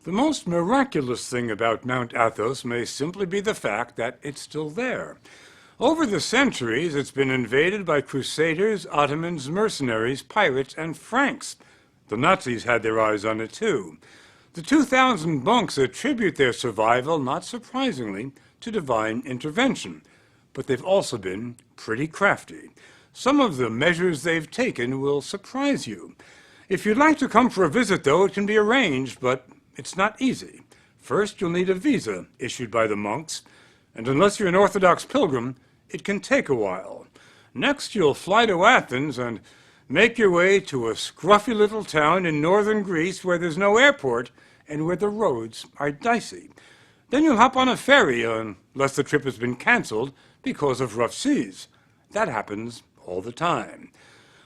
The most miraculous thing about Mount Athos may simply be the fact that it's still there. Over the centuries, it's been invaded by crusaders, Ottomans, mercenaries, pirates, and Franks. The Nazis had their eyes on it too. The 2,000 monks attribute their survival, not surprisingly, to divine intervention. But they've also been pretty crafty. Some of the measures they've taken will surprise you. If you'd like to come for a visit, though, it can be arranged, but it's not easy. First, you'll need a visa issued by the monks, and unless you're an Orthodox pilgrim, it can take a while. Next, you'll fly to Athens and make your way to a scruffy little town in northern Greece where there's no airport and where the roads are dicey. Then you'll hop on a ferry, unless the trip has been canceled because of rough seas. That happens all the time.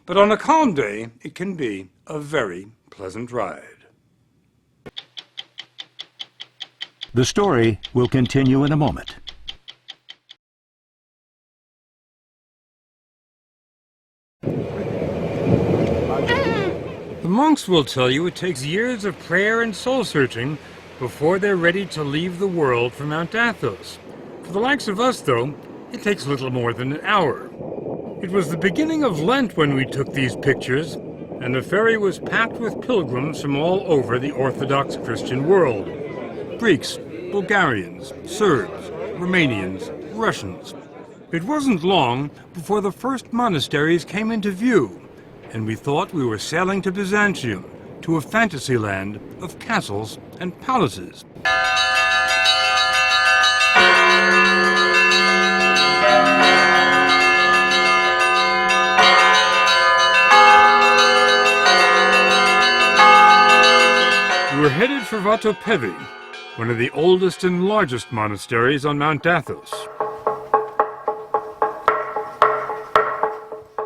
But on a calm day, it can be a very pleasant ride. The story will continue in a moment. The monks will tell you it takes years of prayer and soul-searching before they're ready to leave the world for Mount Athos. For the likes of us, though, it takes little more than an hour. It was the beginning of Lent when we took these pictures, and the ferry was packed with pilgrims from all over the Orthodox Christian world. Greeks, Bulgarians, Serbs, Romanians, Russians. It wasn't long before the first monasteries came into view, and we thought we were sailing to Byzantium, to a fantasy land of castles and palaces. We were headed for Vatopedi, one of the oldest and largest monasteries on Mount Athos.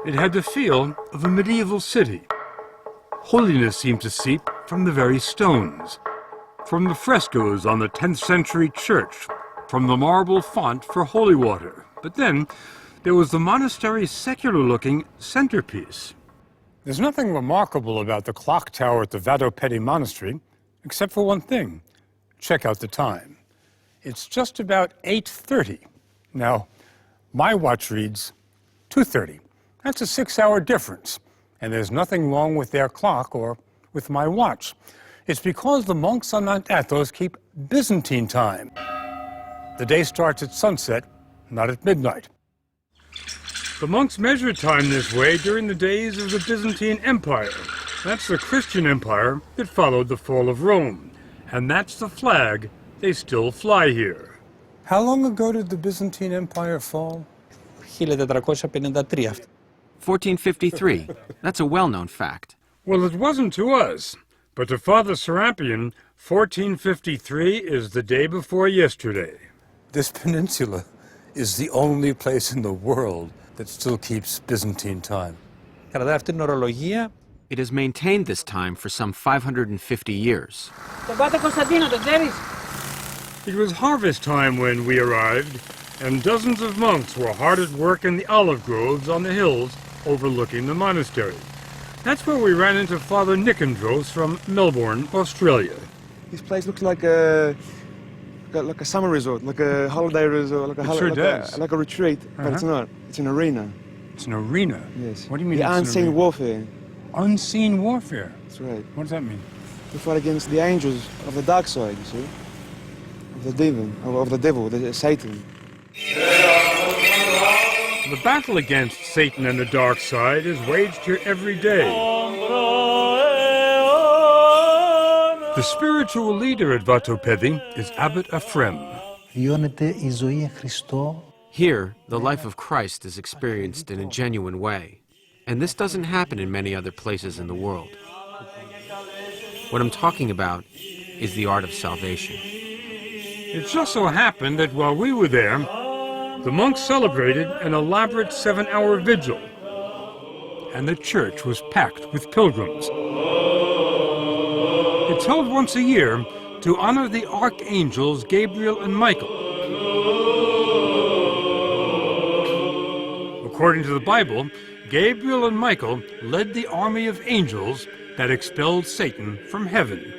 It had the feel of a medieval city. Holiness seemed to seep from the very stones, from the frescoes on the 10th century church, from the marble font for holy water. But then there was the monastery's secular-looking centerpiece. There's nothing remarkable about the clock tower at the Vatopedi Monastery, except for one thing. Check out the time. It's just about 8:30. Now, my watch reads 2:30. That's a 6-hour difference, and there's nothing wrong with their clock or with my watch. It's because the monks on Mount Athos keep Byzantine time. The day starts at sunset, not at midnight. The monks measured time this way during the days of the Byzantine Empire. That's the Christian empire that followed the fall of Rome. And that's the flag they still fly here. How long ago did the Byzantine Empire fall? 1453. 1453. That's a well-known fact. Well, it wasn't to us. But to Father Serapion, 1453 is the day before yesterday. This peninsula is the only place in the world that still keeps Byzantine time. It has maintained this time for some 550 years. It was harvest time when we arrived, and dozens of monks were hard at work in the olive groves on the hills overlooking the monastery. That's where we ran into Father Nicandros from Melbourne, Australia. This place looks like a summer resort, like a holiday resort, like a retreat, but it's not. It's an arena. It's an arena? Yes. What do you mean? The unseen warfare. Unseen warfare? That's right. What does that mean? We fight against the angels of the dark side, you see? Of the demon, of the devil, Satan. The battle against Satan and the dark side is waged here every day. The spiritual leader at Vatopedi is Abbot Ephrem. Here, the life of Christ is experienced in a genuine way. And this doesn't happen in many other places in the world. What I'm talking about is the art of salvation. It just so happened that while we were there, the monks celebrated an elaborate 7-hour vigil, and the church was packed with pilgrims. It's held once a year to honor the archangels Gabriel and Michael. According to the Bible, Gabriel and Michael led the army of angels that expelled Satan from heaven.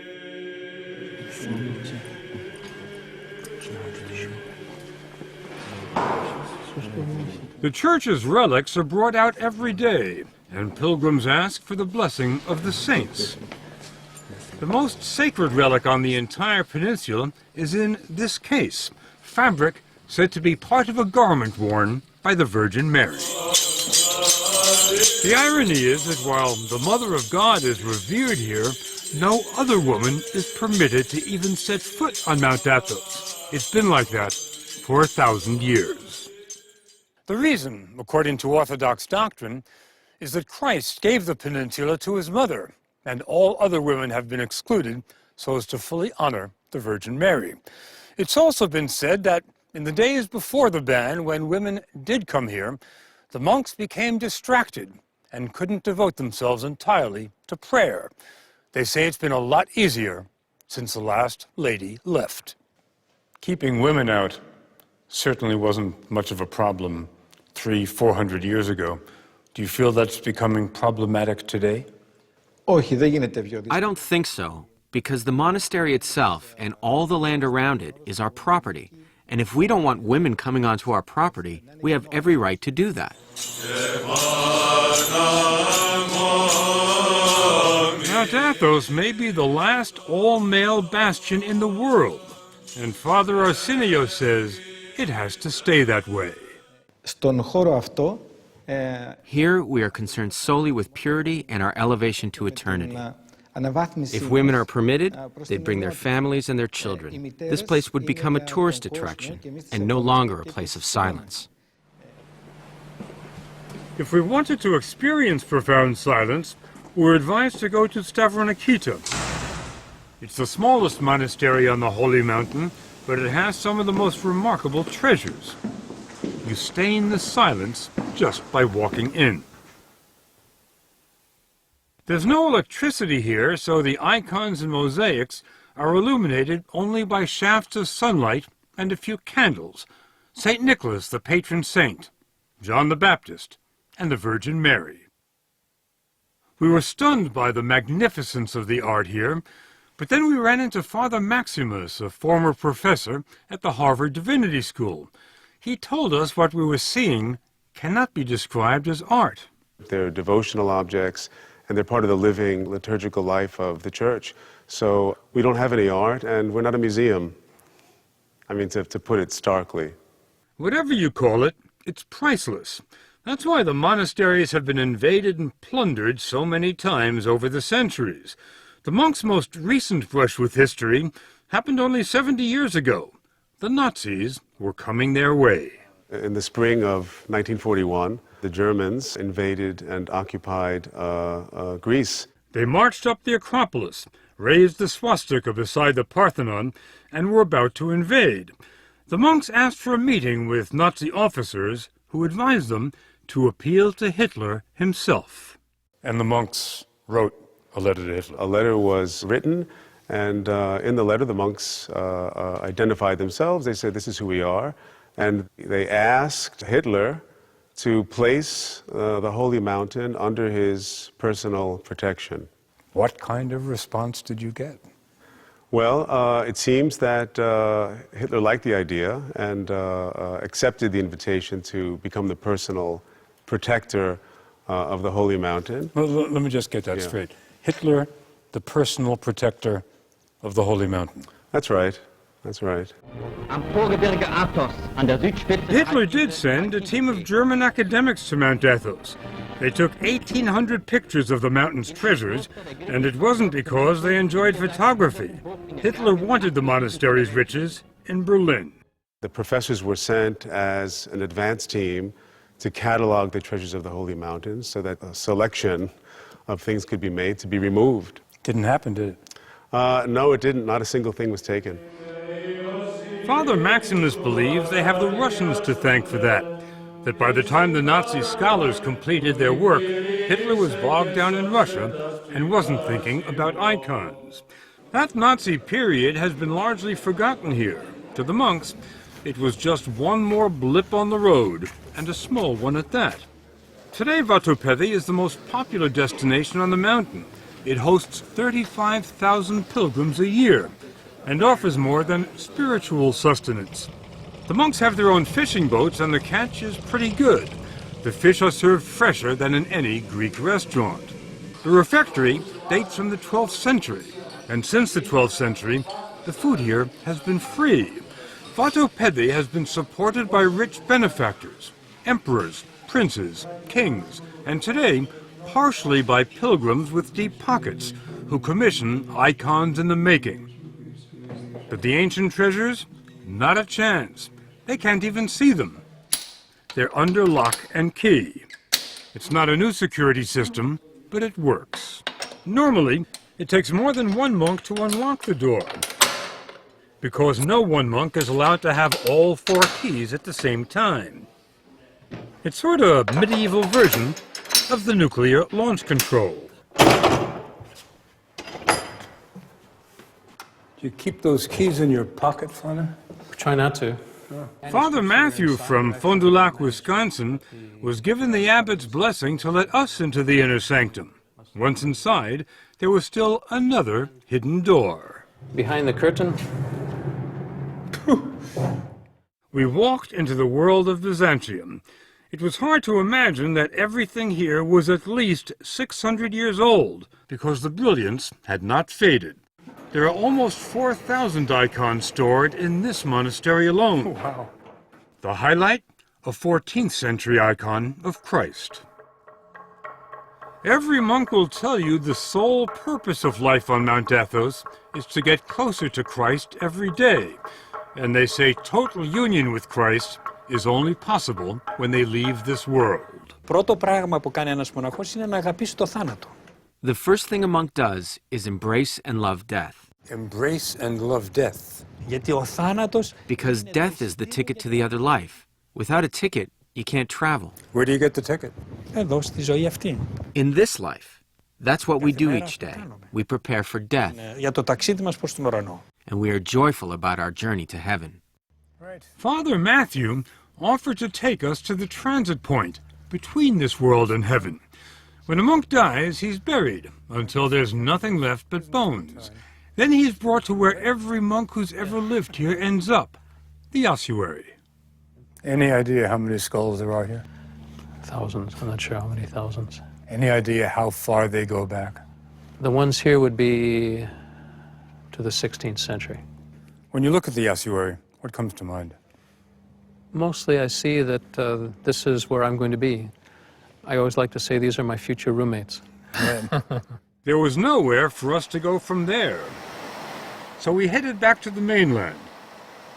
The church's relics are brought out every day, and pilgrims ask for the blessing of the saints. The most sacred relic on the entire peninsula is in this case, fabric said to be part of a garment worn by the Virgin Mary. The irony is that while the Mother of God is revered here, no other woman is permitted to even set foot on Mount Athos. It's been like that for 1,000 years. The reason, according to Orthodox doctrine, is that Christ gave the peninsula to his mother, and all other women have been excluded so as to fully honor the Virgin Mary. It's also been said that in the days before the ban, when women did come here, the monks became distracted and couldn't devote themselves entirely to prayer. They say it's been a lot easier since the last lady left. Keeping women out certainly wasn't much of a problem 300-400 years ago. Do you feel that's becoming problematic today? I don't think so, because the monastery itself and all the land around it is our property. And if we don't want women coming onto our property, we have every right to do that. Mount Athos may be the last all-male bastion in the world, and Father Arsenio says it has to stay that way. Here we are concerned solely with purity and our elevation to eternity. If women are permitted, they'd bring their families and their children. This place would become a tourist attraction and no longer a place of silence. If we wanted to experience profound silence, we're advised to go to Stavronikita. It's the smallest monastery on the Holy Mountain, but it has some of the most remarkable treasures. You stain the silence just by walking in. There's no electricity here, so the icons and mosaics are illuminated only by shafts of sunlight and a few candles. St. Nicholas, the patron saint, John the Baptist, and the Virgin Mary. We were stunned by the magnificence of the art here, but then we ran into Father Maximus, a former professor at the Harvard Divinity School. He told us what we were seeing cannot be described as art. They're devotional objects, and they're part of the living liturgical life of the church. So we don't have any art, and we're not a museum. I mean, to put it starkly. Whatever you call it, it's priceless. That's why the monasteries have been invaded and plundered so many times over the centuries. The monks' most recent brush with history happened only 70 years ago. The Nazis were coming their way. In the spring of 1941, the Germans invaded and occupied Greece. They marched up the Acropolis, raised the swastika beside the Parthenon, and were about to invade. The monks asked for a meeting with Nazi officers who advised them to appeal to Hitler himself. And the monks wrote a letter to Hitler. A letter was written, and in the letter the monks identified themselves. They said, "This is who we are." And they asked Hitler to place the Holy Mountain under his personal protection. What kind of response did you get? Well, it seems that Hitler liked the idea and accepted the invitation to become the personal protector of the Holy Mountain. Well, let me just get that straight. Hitler, the personal protector of the Holy Mountain. That's right. That's right. Hitler did send a team of German academics to Mount Athos. They took 1,800 pictures of the mountain's treasures, and it wasn't because they enjoyed photography. Hitler wanted the monastery's riches in Berlin. The professors were sent as an advance team to catalog the treasures of the Holy Mountain so that a selection of things could be made to be removed. Didn't happen, did it? No, it didn't. Not a single thing was taken. Father Maximus believes they have the Russians to thank for that by the time the Nazi scholars completed their work, Hitler was bogged down in Russia and wasn't thinking about icons. That Nazi period has been largely forgotten here. To the monks, it was just one more blip on the road, and a small one at that. Today, Vatopedi is the most popular destination on the mountain. It hosts 35,000 pilgrims a year and offers more than spiritual sustenance. The monks have their own fishing boats, and the catch is pretty good. The fish are served fresher than in any Greek restaurant. The refectory dates from the 12th century, and since the 12th century, the food here has been free. Vatopedi has been supported by rich benefactors, emperors, princes, kings, and today, partially by pilgrims with deep pockets who commission icons in the making. But the ancient treasures? Not a chance. They can't even see them. They're under lock and key. It's not a new security system, but it works. Normally, it takes more than one monk to unlock the door, because no one monk is allowed to have all 4 keys at the same time. It's sort of a medieval version of the nuclear launch control. Do you keep those keys in your pocket, Father? Try not to. Father Matthew from Fond du Lac, Wisconsin, was given the abbot's blessing to let us into the inner sanctum. Once inside, there was still another hidden door. Behind the curtain, We walked into the world of Byzantium. It was hard to imagine that everything here was at least 600 years old, because the brilliance had not faded. There are almost 4,000 icons stored in this monastery alone. Wow. The highlight? A 14th century icon of Christ. Every monk will tell you the sole purpose of life on Mount Athos is to get closer to Christ every day. And they say total union with Christ is only possible when they leave this world. Πρώτο πράγμα που κάνει ένας μοναχός είναι να αγαπήσει το θάνατο. The first thing a monk does is embrace and love death, Embrace and love death. Γιατί ο θάνατος... because death is the ticket to the other life. Without a ticket, you can't travel. Where do you get the ticket? Εδώ, στη ζωή αυτή. In this life, that's what we do each day. We prepare for death, Για το ταξίδι μας προς τον ουρανό. and we are joyful about our journey to heaven. Father Matthew offered to take us to the transit point between this world and heaven. When a monk dies, he's buried until there's nothing left but bones. Then he's brought to where every monk who's ever lived here ends up, the ossuary. Any idea how many skulls there are here? thousands. I'm not sure how many thousands. Any idea how far they go back? The ones here would be to the 16th century. When you look at the ossuary, what comes to mind? Mostly I see that this is where I'm going to be. I always like to say these are my future roommates. There was nowhere for us to go from there. So we headed back to the mainland.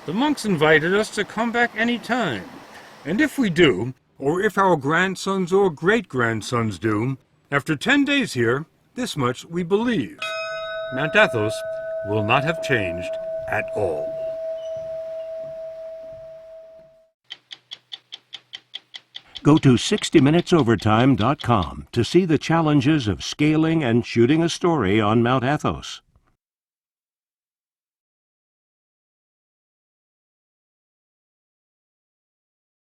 The monks invited us to come back any time. And if we do, or if our grandsons or great-grandsons do, after 10 days here, this much we believe. Mount Athos will not have changed at all. Go to 60minutesovertime.com to see the challenges of scaling and shooting a story on Mount Athos.